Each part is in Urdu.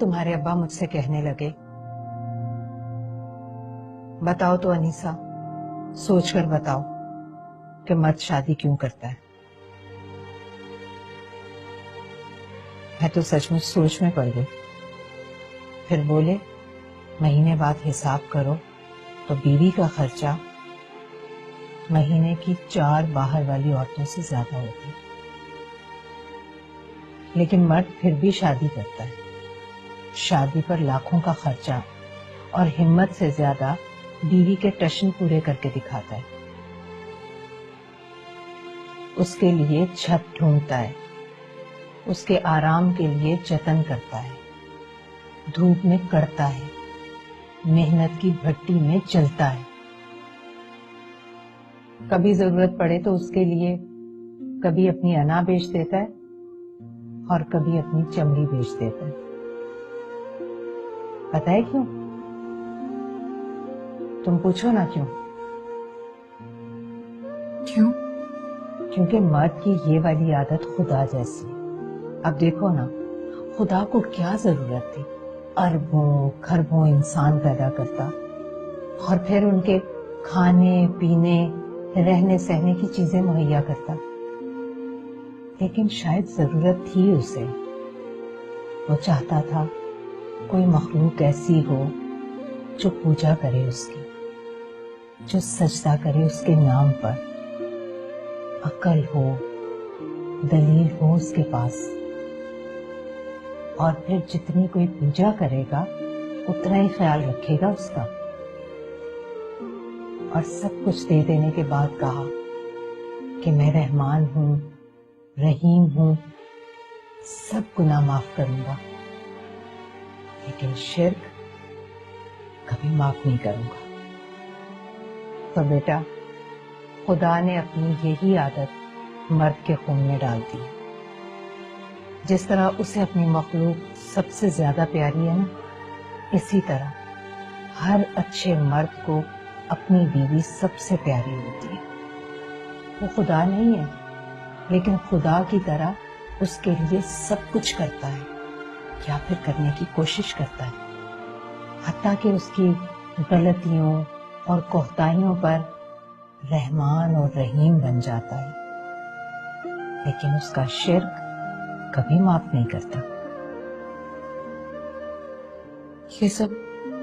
تمہارے ابا مجھ سے کہنے لگے، بتاؤ تو انیسہ، سوچ کر بتاؤ کہ مرد شادی کیوں کرتا ہے؟ میں تو سچ مچ سوچ میں پڑ گئی۔ پھر بولے، مہینے بعد حساب کرو تو بیوی کا خرچہ مہینے کی 4 باہر والی عورتوں سے زیادہ ہوتا ہے، لیکن مرد پھر بھی شادی کرتا ہے۔ شادی پر لاکھوں کا خرچہ اور ہمت سے زیادہ بیوی کے ٹشن پورے کر کے دکھاتا ہے۔ اس کے لیے چھت ڈھونڈتا ہے، اس کے آرام کے لیے جتن کرتا ہے، دھوپ میں کڑتا ہے، محنت کی بھٹی میں جلتا ہے۔ کبھی ضرورت پڑے تو اس کے لیے کبھی اپنی انا بیچ دیتا ہے اور کبھی اپنی چمڑی بیچ دیتا ہے۔ پتہ ہے کیوں؟ تم پوچھو نا کیوں؟ کیوں؟ کیونکہ مرد کی یہ والی عادت خدا جیسی ہے۔ اب دیکھو نا، خدا کو کیا ضرورت تھی اربوں خربوں انسان پیدا کرتا اور پھر ان کے کھانے پینے رہنے سہنے کی چیزیں مہیا کرتا، لیکن شاید ضرورت تھی اسے۔ وہ چاہتا تھا کوئی مخلوق ایسی ہو جو پوجا کرے اس کی، جو سجدہ کرے اس کے نام پر، عقل ہو، دلیل ہو اس کے پاس، اور پھر جتنی کوئی پوجا کرے گا اتنا ہی خیال رکھے گا اس کا۔ اور سب کچھ دے دینے کے بعد کہا کہ میں رحمان ہوں، رحیم ہوں، سب گناہ معاف کروں گا، لیکن شرک کبھی معاف نہیں کروں گا۔ تو بیٹا، خدا نے اپنی یہی عادت مرد کے خون میں ڈال دی۔ جس طرح اسے اپنی مخلوق سب سے زیادہ پیاری ہے نا، اسی طرح ہر اچھے مرد کو اپنی بیوی سب سے پیاری ہوتی ہے۔ وہ خدا نہیں ہے، لیکن خدا کی طرح اس کے لیے سب کچھ کرتا ہے یا پھر کرنے کی کوشش کرتا ہے، حتیٰ کہ اس کی غلطیوں اور کوتاہیوں پر رحمان اور رحیم بن جاتا ہے، لیکن اس کا شرک کبھی معاف نہیں کرتا۔ یہ سب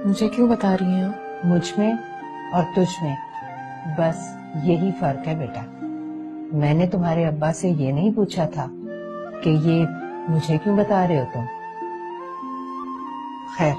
مجھے کیوں بتا رہی ہیں آپ؟ مجھ میں اور تجھ میں بس یہی فرق ہے بیٹا۔ میں نے تمہارے ابا سے یہ نہیں پوچھا تھا کہ یہ مجھے کیوں بتا رہے ہو تم۔ خیر،